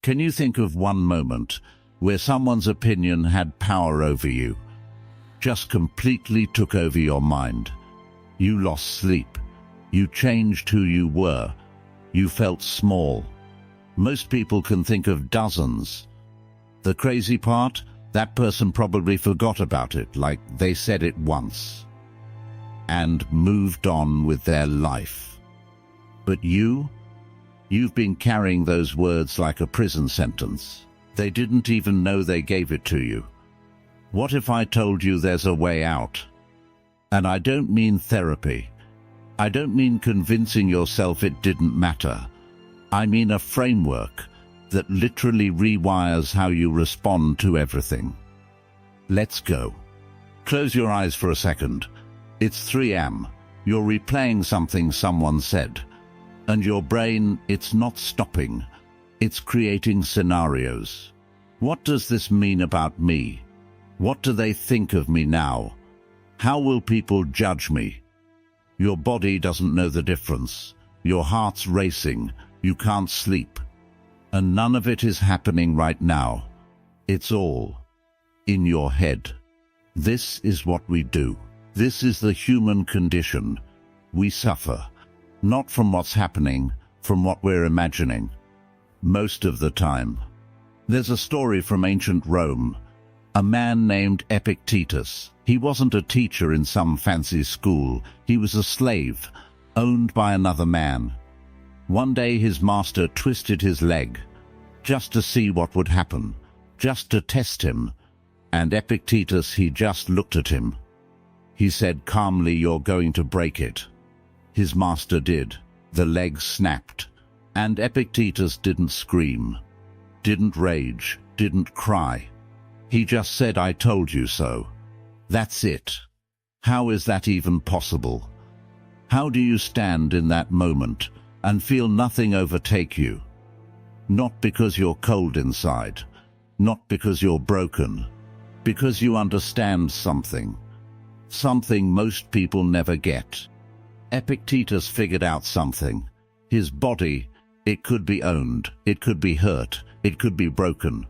Can you think of one moment where someone's opinion had power over you? Just completely took over your mind. You lost sleep. You changed who you were. You felt small. Most people can think of dozens. The crazy part? That person probably forgot about it, like they said it once, and moved on with their life. But you've been carrying those words like a prison sentence. They didn't even know they gave it to you. What if I told you there's a way out? And I don't mean therapy. I don't mean convincing yourself it didn't matter. I mean a framework that literally rewires how you respond to everything. Let's go. Close your eyes for a second. It's 3 a.m. You're replaying something someone said. And your brain, it's not stopping. It's creating scenarios. What does this mean about me? What do they think of me now? How will people judge me? Your body doesn't know the difference. Your heart's racing. You can't sleep. And none of it is happening right now. It's all in your head. This is what we do. This is the human condition. We suffer, not from what's happening, from what we're imagining. Most of the time. There's a story from ancient Rome. A man named Epictetus. He wasn't a teacher in some fancy school. He was a slave, owned by another man. One day his master twisted his leg, just to see what would happen, just to test him. And Epictetus, he just looked at him. He said calmly, "You're going to break it." His master did. The leg snapped. And Epictetus didn't scream, didn't rage, didn't cry. He just said, "I told you so." That's it. How is that even possible? How do you stand in that moment and feel nothing overtake you? Not because you're cold inside, not because you're broken, because you understand something. Something most people never get. Epictetus figured out something. His body, it could be owned, it could be hurt, it could be broken.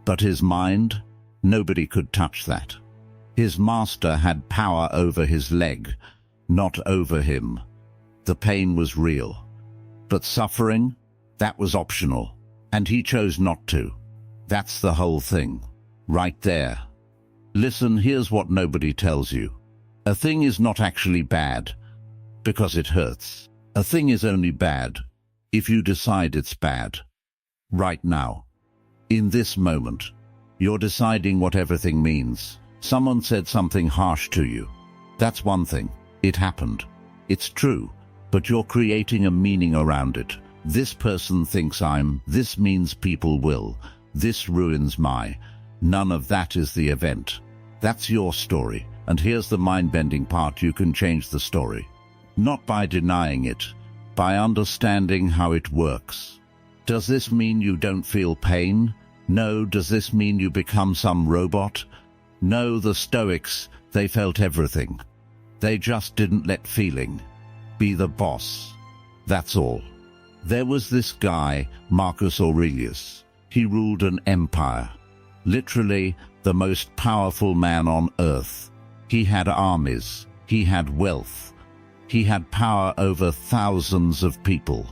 But his mind, nobody could touch that. His master had power over his leg, not over him. The pain was real. But suffering, that was optional. And he chose not to. That's the whole thing. Right there. Listen, here's what nobody tells you. A thing is not actually bad because it hurts. A thing is only bad if you decide it's bad. Right now. In this moment. You're deciding what everything means. Someone said something harsh to you. That's one thing. It happened. It's true. But you're creating a meaning around it. This person thinks I'm, this means people will, this ruins my. None of that is the event. That's your story. And here's the mind-bending part: you can change the story. Not by denying it, by understanding how it works. Does this mean you don't feel pain? No. Does this mean you become some robot? No, the Stoics, they felt everything. They just didn't let feeling be the boss. That's all. There was this guy, Marcus Aurelius. He ruled an empire. Literally, the most powerful man on earth. He had armies. He had wealth. He had power over thousands of people.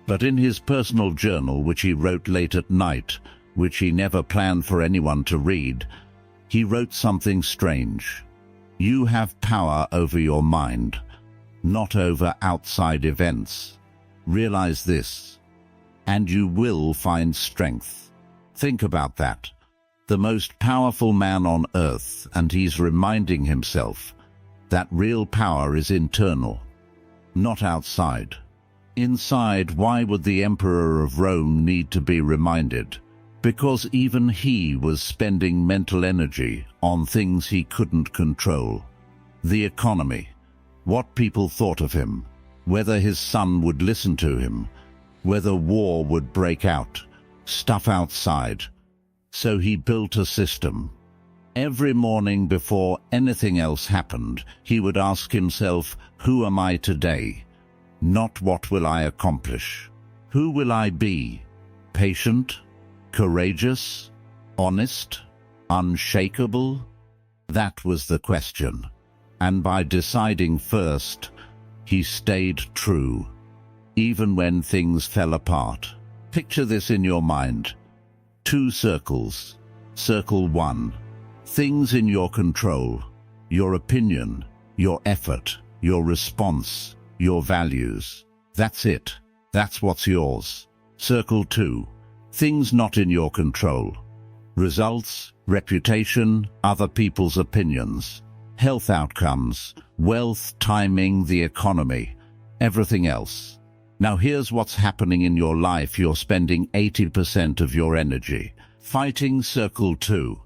But in his personal journal, which he wrote late at night, which he never planned for anyone to read, he wrote something strange. You have power over your mind, not over outside events. Realize this, and you will find strength. Think about that. The most powerful man on earth, and he's reminding himself that real power is internal, not outside. Inside, why would the Emperor of Rome need to be reminded? Because even he was spending mental energy on things he couldn't control. The economy, what people thought of him, whether his son would listen to him, whether war would break out, stuff outside. So he built a system. Every morning before anything else happened, he would ask himself, who am I today? Not what will I accomplish. Who will I be? Patient? Courageous? Honest? Unshakable? That was the question. And by deciding first, he stayed true, even when things fell apart. Picture this in your mind. 2 circles. Circle 1. Things in your control. Your opinion, your effort, your response, your values. That's it. That's what's yours. Circle 2. Things not in your control. Results, reputation, other people's opinions, health outcomes, wealth, timing, the economy, everything else. Now here's what's happening in your life. You're spending 80% of your energy fighting circle 2,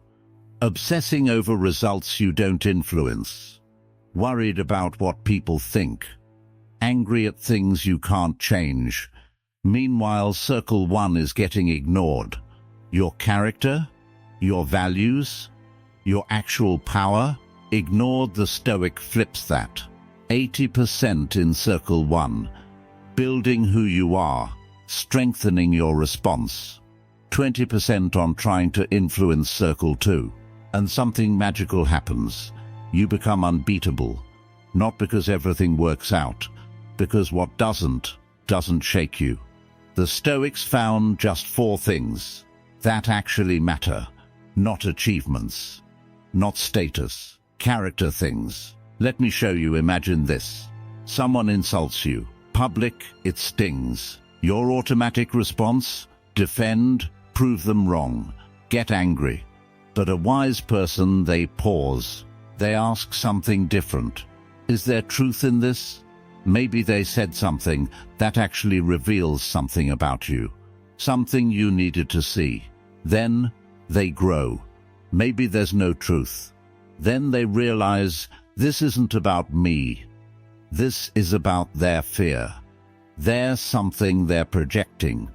obsessing over results you don't influence, worried about what people think, angry at things you can't change. Meanwhile, circle 1 is getting ignored. Your character, your values, your actual power, ignored. The Stoic flips that. 80% in circle 1, building who you are, strengthening your response. 20% on trying to influence circle 2. And something magical happens. You become unbeatable. Not because everything works out, because what doesn't shake you. The Stoics found just 4 things that actually matter. Not achievements, not status, character things. Let me show you. Imagine this. Someone insults you. Public, it stings. Your automatic response? Defend, prove them wrong, get angry. But a wise person, they pause. They ask something different. Is there truth in this? Maybe they said something that actually reveals something about you, something you needed to see. Then they grow. Maybe there's no truth. Then they realize this isn't about me. This is about their fear. There's something they're projecting.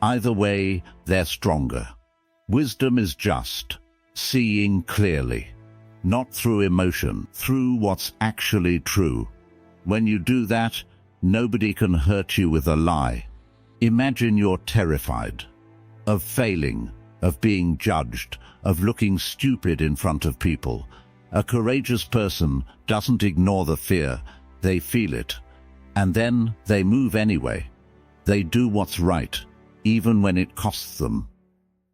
Either way, they're stronger. Wisdom is just seeing clearly, not through emotion, through what's actually true. When you do that, nobody can hurt you with a lie. Imagine you're terrified of failing, of being judged, of looking stupid in front of people. A courageous person doesn't ignore the fear, they feel it. And then they move anyway. They do what's right, even when it costs them.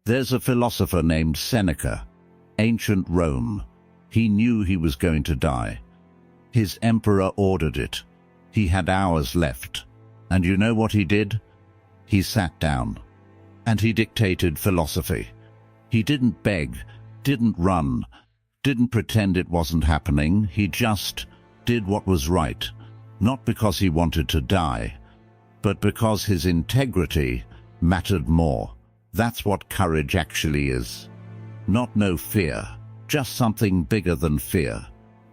There's a philosopher named Seneca, ancient Rome. He knew he was going to die. His emperor ordered it. He had hours left. And you know what he did? He sat down. And he dictated philosophy. He didn't beg, didn't run, didn't pretend it wasn't happening. He just did what was right. Not because he wanted to die, but because his integrity mattered more. That's what courage actually is. Not no fear, just something bigger than fear.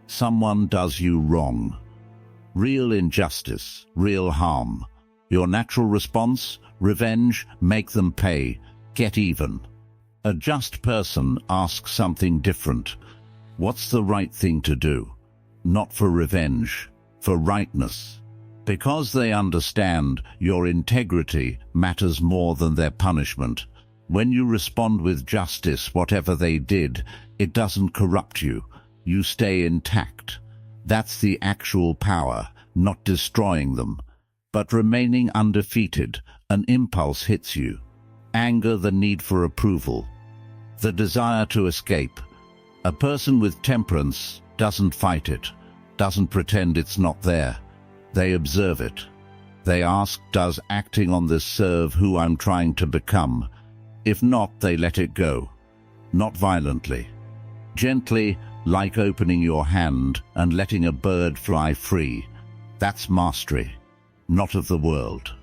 Someone does you wrong. Real injustice, real harm. Your natural response? Revenge, make them pay, get even. A just person asks something different. What's the right thing to do? Not for revenge, for rightness. Because they understand your integrity matters more than their punishment. When you respond with justice, whatever they did, it doesn't corrupt you. You stay intact. That's the actual power, not destroying them, but remaining undefeated. An impulse hits you. Anger, the need for approval, the desire to escape. A person with temperance doesn't fight it, doesn't pretend it's not there. They observe it. They ask, does acting on this serve who I'm trying to become? If not, they let it go. Not violently. Gently, like opening your hand and letting a bird fly free. That's mastery, not of the world,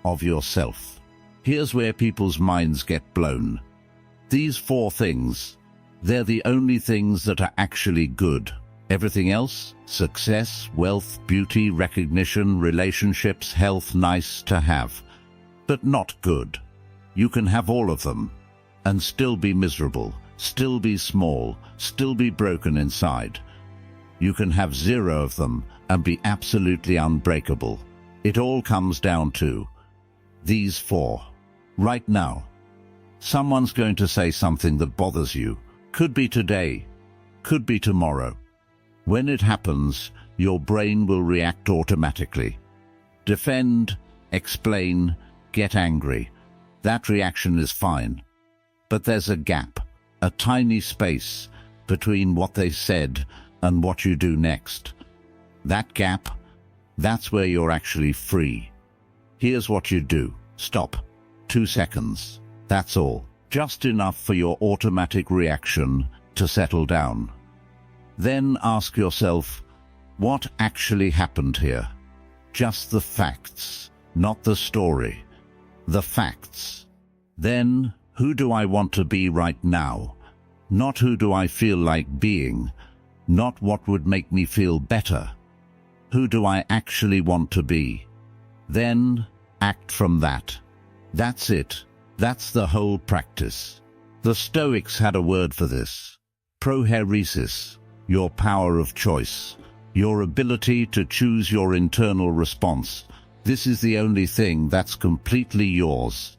of yourself. Here's where people's minds get blown. These 4 things, they're the only things that are actually good. Everything else, success, wealth, beauty, recognition, relationships, health, nice to have, but not good. You can have all of them and still be miserable, still be small, still be broken inside. You can have 0 of them and be absolutely unbreakable. It all comes down to these 4. Right now, Someone's going to say something that bothers you. Could be today, could be tomorrow. When it happens, your brain will react automatically. Defend, explain, get angry. That reaction is fine. But there's a gap, a tiny space between what they said and what you do next. That gap, that's where you're actually free. Here's what you do. Stop. 2 seconds. That's all. Just enough for your automatic reaction to settle down. Then ask yourself, what actually happened here? Just the facts, not the story. The facts. Then, who do I want to be right now? Not who do I feel like being, not what would make me feel better. Who do I actually want to be? Then, act from that. That's it. That's the whole practice. The Stoics had a word for this. Proheresis, your power of choice, your ability to choose your internal response. This is the only thing that's completely yours.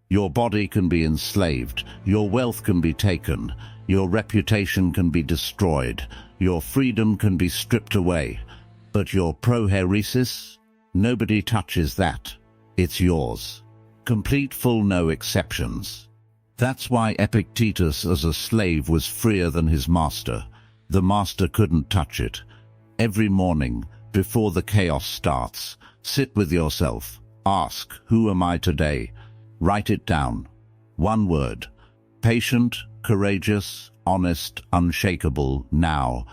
Your body can be enslaved, your wealth can be taken, your reputation can be destroyed, your freedom can be stripped away. But your proheresis, nobody touches that. It's yours. Complete, full, no exceptions. That's why Epictetus as a slave was freer than his master. The master couldn't touch it. Every morning, before the chaos starts, sit with yourself. Ask, who am I today? Write it down. One word. Patient, courageous, honest, unshakable, now.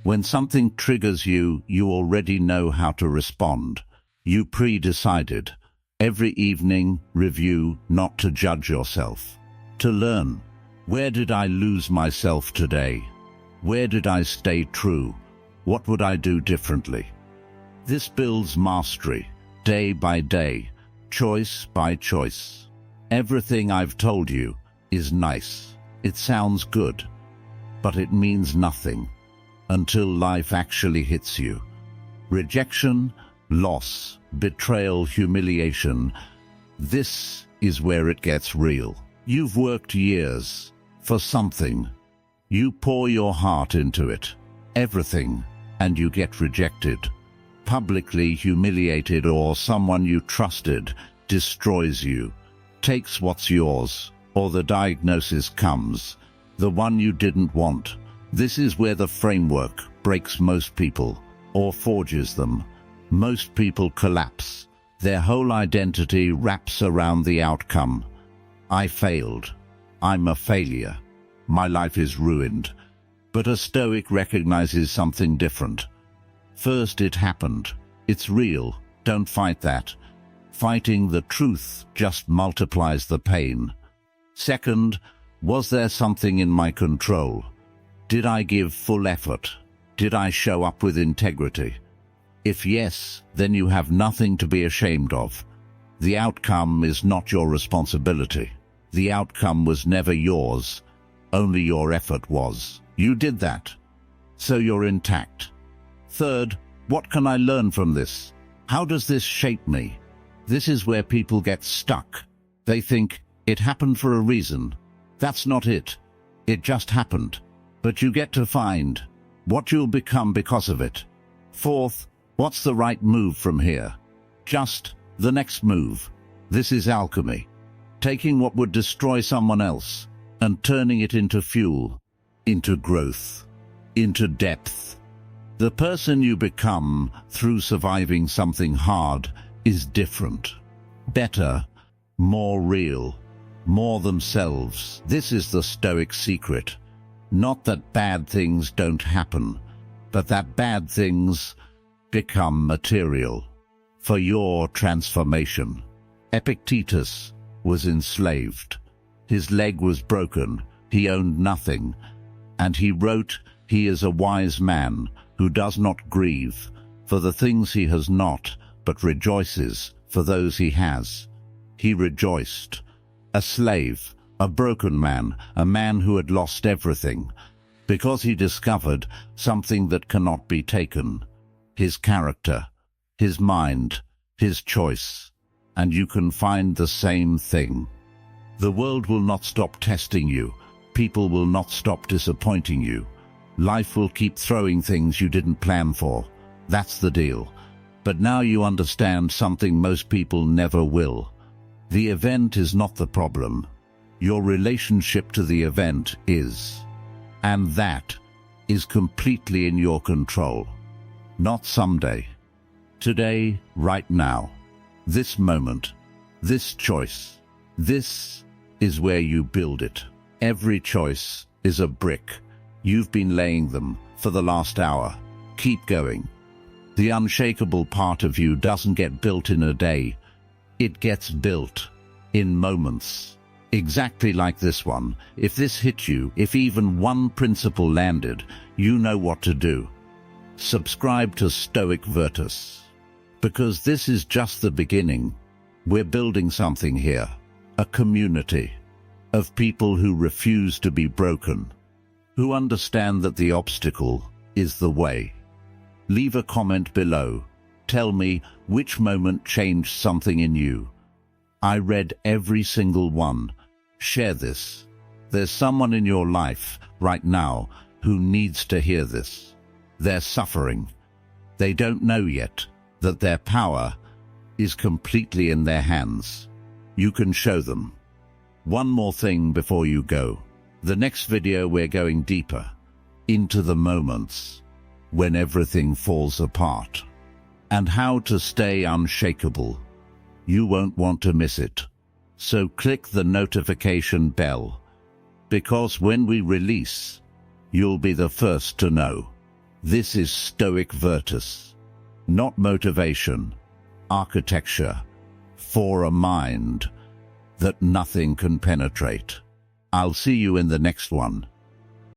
When something triggers you, you already know how to respond. You pre-decided. Every evening, review, not to judge yourself. To learn. Where did I lose myself today? Where did I stay true? What would I do differently? This builds mastery, day by day, choice by choice. Everything I've told you is nice. It sounds good, but it means nothing until life actually hits you. Rejection, loss, betrayal, humiliation. This is where it gets real. You've worked years for something. You pour your heart into it, everything, and you get rejected. Publicly humiliated, or someone you trusted destroys you, takes what's yours, or the diagnosis comes, the one you didn't want. This is where the framework breaks most people, or forges them. Most people collapse. Their whole identity wraps around the outcome. I failed. I'm a failure. My life is ruined. But a Stoic recognizes something different. First, it happened. It's real. Don't fight that. Fighting the truth just multiplies the pain. Second, was there something in my control? Did I give full effort? Did I show up with integrity? If yes, then you have nothing to be ashamed of. The outcome is not your responsibility. The outcome was never yours. Only your effort was. You did that. So you're intact. Third, what can I learn from this? How does this shape me? This is where people get stuck. They think, it happened for a reason. That's not it. It just happened. But you get to find what you'll become because of it. Fourth, what's the right move from here? Just the next move. This is alchemy. Taking what would destroy someone else and turning it into fuel, into growth, into depth. The person you become through surviving something hard is different, better, more real, more themselves. This is the Stoic secret. Not that bad things don't happen, but that bad things become material for your transformation. Epictetus was enslaved. His leg was broken. He owned nothing. And he wrote, "He is a wise man who does not grieve for the things he has not, but rejoices for those he has." He rejoiced. A slave, a broken man, a man who had lost everything, because he discovered something that cannot be taken. His character, his mind, his choice. And you can find the same thing. The world will not stop testing you. People will not stop disappointing you. Life will keep throwing things you didn't plan for. That's the deal. But now you understand something most people never will. The event is not the problem. Your relationship to the event is. And that is completely in your control. Not someday. Today, right now. This moment. This choice. This is where you build it. Every choice is a brick. You've been laying them for the last hour. Keep going. The unshakable part of you doesn't get built in a day. It gets built in moments. Exactly like this one. If this hit you, if even one principle landed, you know what to do. Subscribe to Stoic Virtus. Because this is just the beginning. We're building something here. A community of people who refuse to be broken, who understand that the obstacle is the way. Leave a comment below. Tell me which moment changed something in you. I read every single one. Share this. There's someone in your life right now who needs to hear this. They're suffering. They don't know yet that their power is completely in their hands. You can show them. One more thing before you go. The next video we're going deeper into the moments when everything falls apart and how to stay unshakable. You won't want to miss it. So click the notification bell, because when we release, you'll be the first to know. This is Stoic Virtus, not motivation, architecture for a mind that nothing can penetrate. I'll see you in the next one.